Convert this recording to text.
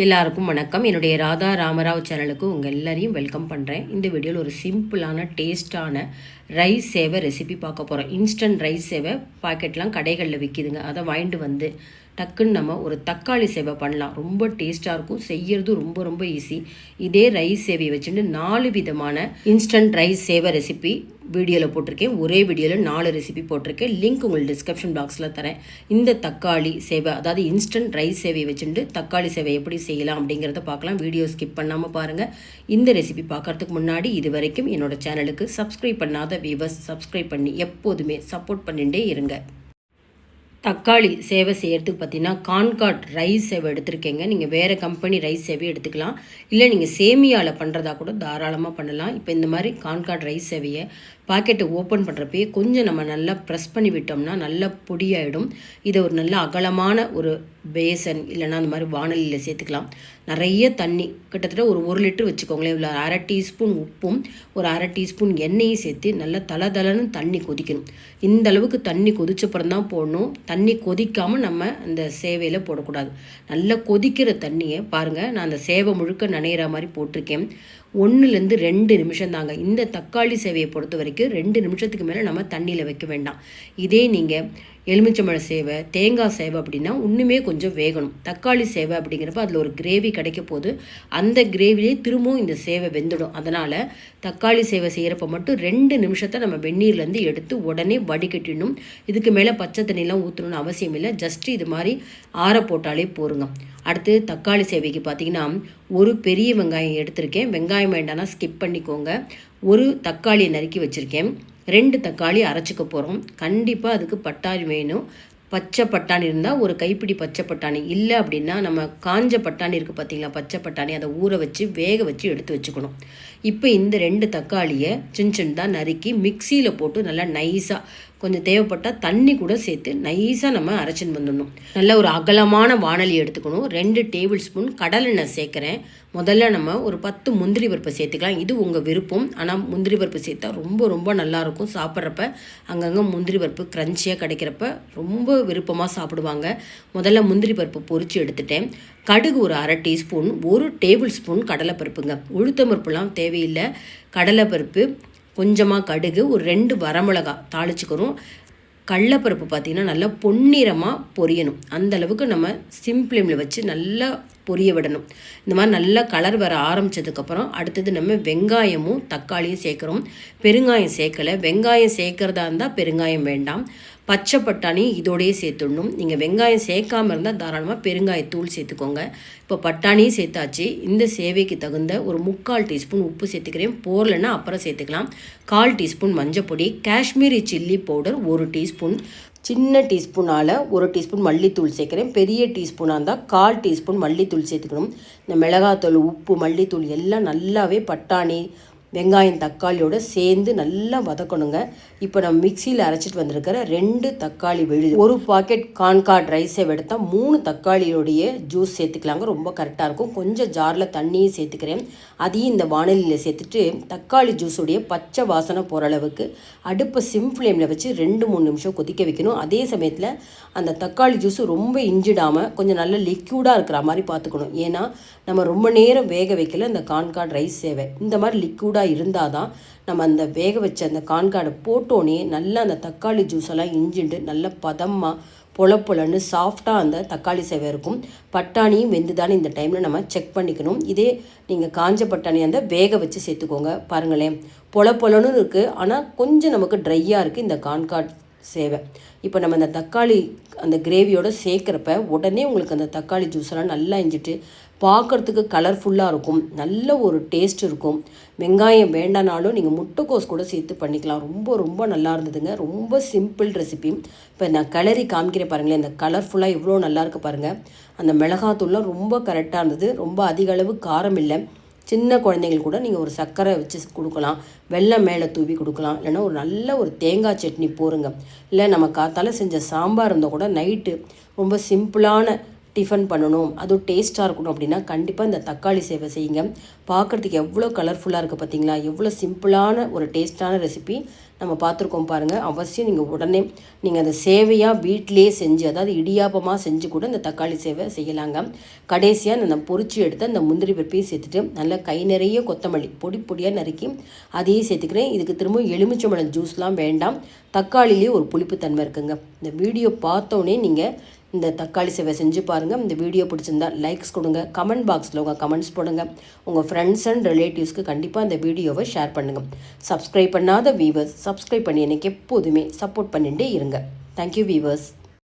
எல்லாருக்கும் வணக்கம். என்னுடைய ராதா ராமராவ் சேனலுக்கு உங்கள் எல்லாரையும் வெல்கம் பண்ணுறேன். இந்த வீடியோவில் ஒரு சிம்பிளான டேஸ்டான ரைஸ் சேவை ரெசிபி பார்க்க போகிறோம். இன்ஸ்டன்ட் ரைஸ் சேவை பாக்கெட்லாம் கடைகளில் விற்கிதுங்க. அதை வாங்கிட்டு வந்து டக்குன்னு நம்ம ஒரு தக்காளி சேவை பண்ணலாம். ரொம்ப டேஸ்ட்டாக இருக்கும். செய்யறது ரொம்ப ரொம்ப ஈஸி. இதே ரைஸ் சேவையை வச்சுட்டு 4 விதமான இன்ஸ்டன்ட் ரைஸ் சேவை ரெசிபி வீடியோவில் போட்டிருக்கேன். ஒரே வீடியோவில் 4 ரெசிபி போட்டிருக்கேன். லிங்க் உங்களுக்கு டிஸ்கிரிப்ஷன் பாக்ஸில் தரேன். இந்த தக்காளி சேவை, அதாவது இன்ஸ்டன்ட் ரைஸ் சேவையை வச்சுட்டு தக்காளி சேவை எப்படி செய்யலாம் அப்படிங்கிறத பார்க்கலாம். வீடியோ ஸ்கிப் பண்ணாமல் பாருங்கள். இந்த ரெசிபி பார்க்குறதுக்கு முன்னாடி இது வரைக்கும் என்னோடய சேனலுக்கு சப்ஸ்கிரைப் பண்ணாத வியூவர்ஸ் சப்ஸ்கிரைப் பண்ணி எப்போதுமே சப்போர்ட் பண்ணிகிட்டே இருங்க. தக்காளி சேவை செய்கிறதுக்கு பார்த்தீங்கன்னா கான்காட் ரைஸ் சேவை எடுத்திருக்கேங்க. நீங்கள் வேறு கம்பெனி ரைஸ் சேவை எடுத்துக்கலாம். இல்லை நீங்கள் சேமியாவில் பண்ணுறதா கூட தாராளமாக பண்ணலாம். இப்போ இந்த மாதிரி கான்காட் ரைஸ் சேவையை பாக்கெட்டை ஓப்பன் பண்ணுறப்பே கொஞ்சம் நம்ம நல்லா ப்ரெஸ் பண்ணி விட்டோம்னா நல்லா பொடியாயிடும். இதை ஒரு நல்ல அகலமான ஒரு பேசன் இல்லைன்னா அந்த மாதிரி வானலியில் சேர்த்துக்கலாம். நிறைய தண்ணி, கிட்டத்தட்ட ஒரு 1 லிட்டர் வச்சுக்கோங்களேன். இவ்வளோ 1/2 டீஸ்பூன் உப்பும் ஒரு 1/2 டீஸ்பூன் எண்ணெயும் சேர்த்து நல்லா தளன்னு தண்ணி கொதிக்கணும். இந்த அளவுக்கு தண்ணி கொதிச்சப்புறம் தான் போடணும். தண்ணி கொதிக்காமல் நம்ம அந்த சேவையில் போடக்கூடாது. நல்லா கொதிக்கிற தண்ணியை பாருங்கள், நான் அந்த சேவை முழுக்க நனையிற மாதிரி போட்டிருக்கேன். 1லேருந்து 2 நிமிஷம் தாங்க. இந்த தக்காளி சேவையை பொறுத்த வரைக்கும் 2 நிமிஷத்துக்கு மேலே நம்ம தண்ணியில் வைக்க வேண்டாம். இதே நீங்கள் எலுமிச்சம்பழ சேவை, தேங்காய் சேவை அப்படின்னா இன்னுமே கொஞ்சம் வேகணும். தக்காளி சேவை அப்படிங்கிறப்ப அதில் ஒரு கிரேவி கிடைக்க போது அந்த கிரேவிலே திரும்பவும் இந்த சேவை வெந்துடும். அதனால் தக்காளி சேவை செய்கிறப்ப மட்டும் 2 நிமிஷத்தை நம்ம வெந்நீர்லேருந்து எடுத்து உடனே வடிகட்டிடணும். இதுக்கு மேலே பச்சை தண்ணிலாம் ஊற்றணும்னு அவசியம் இல்லை. ஜஸ்ட்டு இது மாதிரி ஆற போட்டாலே போருங்க. அடுத்து தக்காளி சேவைக்கு பார்த்திங்கன்னா ஒரு பெரிய வெங்காயம் எடுத்திருக்கேன். வெங்காயம் வேண்டாம்னா ஸ்கிப் பண்ணிக்கோங்க. ஒரு தக்காளியை நறுக்கி வச்சுருக்கேன். 2 தக்காளி அரைச்சிக்க போகிறோம். கண்டிப்பாக அதுக்கு பட்டாணி வேணும். பச்சை பட்டாணி இருந்தால் ஒரு கைப்பிடி பச்சை பட்டாணி, இல்லை அப்படின்னா நம்ம காஞ்ச பட்டாணி இருக்குது பார்த்தீங்களா, பச்சை பட்டாணி, அதை ஊற வச்சு வேக வச்சு எடுத்து வச்சுக்கணும். இப்போ இந்த 2 தக்காளியை சின்ன நறுக்கி மிக்சியில் போட்டு நல்லா நைஸாக, கொஞ்சம் தேவைப்பட்டால் தண்ணி கூட சேர்த்து நைஸாக நம்ம அரைச்சின்னு வந்துடணும். நல்ல ஒரு அகலமான வானலி எடுத்துக்கணும். 2 டேபிள் ஸ்பூன் கடலெண்ணெய் சேர்க்குறேன். முதல்ல நம்ம ஒரு 10 முந்திரி பருப்பு சேர்த்துக்கலாம். இது உங்கள் விருப்பம். ஆனால் முந்திரி பருப்பு சேர்த்தா ரொம்ப ரொம்ப நல்லாயிருக்கும். சாப்பிட்றப்ப அங்கங்கே முந்திரி பருப்பு க்ரன்ச்சியாக கிடைக்கிறப்ப ரொம்ப விருப்பமாக சாப்பிடுவாங்க. முதல்ல முந்திரி பருப்பு பொரித்து எடுத்துட்டேன். கடுகு ஒரு 1/2 டீஸ்பூன், 1 டேபிள் ஸ்பூன் கடலைப்பருப்புங்க. உளுத்தம்பருப்புலாம் தேவையில்லை. கடலைப்பருப்பு, கொஞ்சமாக கடுகு, ஒரு 2 வரமிளகா தாளிச்சுக்கிறோம். கடலைப்பருப்பு பார்த்திங்கன்னா நல்லா பொன்னிறமாக பொரியணும். அந்தளவுக்கு நம்ம சிம்ப்ளேமில் வச்சு நல்லா பொரிய விடணும். இந்த மாதிரி நல்லா கலர் வர ஆரம்பித்ததுக்கப்புறம் அடுத்தது நம்ம வெங்காயமும் தக்காளியும் சேர்க்குறோம். பெருங்காயம் சேர்க்கலை. வெங்காயம் சேர்க்குறதா இருந்தால் பெருங்காயம் வேண்டாம். பச்சை பட்டாணி இதோடையே சேர்த்துடணும். நீங்கள் வெங்காயம் சேர்க்காமல் இருந்தால் தாராளமாக பெருங்காயத்தூள் சேர்த்துக்கோங்க. இப்போ பட்டாணியும் சேர்த்தாச்சு. இந்த சேவைக்கு தகுந்த ஒரு 3/4 டீஸ்பூன் உப்பு சேர்த்துக்கிறேன். போரலைன்னா அப்புறம் சேர்த்துக்கலாம். 1/4 டீஸ்பூன் மஞ்சப்பொடி, காஷ்மீரி சில்லி பவுடர் 1 டீஸ்பூன், சின்ன டீஸ்பூனால் 1 டீஸ்பூன் மல்லித்தூள் சேர்க்குறேன். பெரிய டீஸ்பூனாக இருந்தால் 1/4 டீஸ்பூன் மல்லித்தூள் சேர்த்துக்கணும். இந்த மிளகாத்தூள், உப்பு, மல்லித்தூள் எல்லாம் நல்லாவே பட்டாணி, வெங்காயம், தக்காளியோடு சேர்ந்து நல்லா வதக்கணுங்க. இப்போ நம்ம மிக்சியில் அரைச்சிட்டு வந்திருக்கிற 2 தக்காளி விழுது, 1 பாக்கெட் கான்காட் ரைஸை எடுத்தால் 3 தக்காளியோடைய ஜூஸ் சேர்த்துக்கலாங்க. ரொம்ப கரெக்டாக இருக்கும். கொஞ்சம் ஜாரில் தண்ணியும் சேர்த்துக்கிறேன். அதையும் இந்த வானலியில் சேர்த்துட்டு தக்காளி ஜூஸுடைய பச்சை வாசனை போகிற அளவுக்கு அடுப்பை சிம் ஃப்ளேமில் வச்சு 2-3 நிமிஷம் கொதிக்க வைக்கணும். அதே சமயத்தில் அந்த தக்காளி ஜூஸு ரொம்ப இஞ்சிடாமல் கொஞ்சம் நல்ல லிக்யூடாக இருக்கிற மாதிரி பார்த்துக்கணும். ஏன்னா நம்ம ரொம்ப நேரம் வேக வைக்கல இந்த கான்காட் ரைஸ் சேவை. இந்த மாதிரி லிக்யூடாக இருந்தால் தான் நம்ம அந்த வேக வச்ச அந்த கான்காடை போட்டோன்னே நல்லா அந்த தக்காளி ஜூஸெல்லாம் இஞ்சிண்டு நல்ல பதமாக பொலன்னு சாஃப்டாக அந்த தக்காளி சேவை இருக்கும். பட்டாணியும் வெந்துதானே இந்த டைமில் நம்ம செக் பண்ணிக்கணும். இதே நீங்கள் காஞ்ச பட்டாணி அந்த வேக வச்சு சேர்த்துக்கோங்க. பாருங்களேன், பொலன்னு இருக்குது. ஆனால் கொஞ்சம் நமக்கு ட்ரையாக இருக்குது இந்த கான்காட் சேவை. இப்போ நம்ம அந்த தக்காளி அந்த கிரேவியோடு சேர்க்குறப்ப உடனே உங்களுக்கு அந்த தக்காளி ஜூஸெல்லாம் நல்லா இஞ்சிட்டு பார்க்குறதுக்கு கலர்ஃபுல்லாக இருக்கும். நல்ல ஒரு டேஸ்ட் இருக்கும். வெங்காயம் வேண்டானாலும் நீங்கள் முட்டைக்கோஸ் கூட சேர்த்து பண்ணிக்கலாம். ரொம்ப ரொம்ப நல்லா இருந்ததுங்க. ரொம்ப சிம்பிள் ரெசிபி. இப்போ நான் கிளறி காமிக்கிறேன் பாருங்களேன். இந்த கலர்ஃபுல்லாக இவ்வளோ நல்லா இருக்குது பாருங்கள். அந்த மிளகாத்தூள்லாம் ரொம்ப கரெக்டாக இருந்தது. ரொம்ப அதிக அளவு காரம் இல்லை. சின்ன குழந்தைங்களுக்கு கூட நீங்கள் ஒரு சர்க்கரை வச்சு கொடுக்கலாம். வெல்லம் மேலே தூவி கொடுக்கலாம். இல்லைன்னா ஒரு நல்ல ஒரு தேங்காய் சட்னி போருங்க. இல்லை நம்ம காத்தால செஞ்ச சாம்பார் இருந்தால் கூட நைட்டு ரொம்ப சிம்பிளான டிஃபன் பண்ணணும், அதுவும் டேஸ்ட்டாக இருக்கணும் அப்படின்னா கண்டிப்பாக இந்த தக்காளி சேவை செய்யுங்க. பார்க்குறதுக்கு எவ்வளோ கலர்ஃபுல்லாக இருக்குது பார்த்தீங்களா? எவ்வளோ சிம்பிளான ஒரு டேஸ்ட்டான ரெசிபி நம்ம பார்த்துருக்கோம் பாருங்கள். அவசியம் நீங்கள் உடனே நீங்கள் அந்த சேவையாக வீட்டிலேயே செஞ்சு, அதாவது இடியாப்பமாக செஞ்சு கூட இந்த தக்காளி சேவை செய்யலாங்க. கடைசியாக நான் பொரிச்சு எடுத்து அந்த முந்திரி பருப்பையும் சேர்த்துட்டு நல்லா கை நிறைய கொத்தமல்லி பொடி பொடியாக நறுக்கி அதையும் சேர்த்துக்கிறேன். இதுக்கு திரும்ப எலுமிச்சம்பழம் ஜூஸ்லாம் வேண்டாம், தக்காளிலேயே ஒரு புளிப்புத்தன்மை இருக்குங்க. இந்த வீடியோ பார்த்தோன்னே நீங்கள் இந்த தக்காளி சேவை செஞ்சு பாருங்கள். இந்த வீடியோ பிடிச்சிருந்தா லைக்ஸ் கொடுங்க, கமெண்ட் பாக்ஸில் உங்கள் கமெண்ட்ஸ் போடுங்க, உங்கள் ஃப்ரெண்ட்ஸ் அண்ட் ரிலேட்டிவ்ஸ்க்கு கண்டிப்பாக இந்த வீடியோவை ஷேர் பண்ணுங்கள். சப்ஸ்கிரைப் பண்ணாத வீவர்ஸ் சப்ஸ்கிரைப் பண்ணி எனக்கு எப்போதுமே சப்போர்ட் பண்ணிகிட்டே இருங்க. Thank you viewers.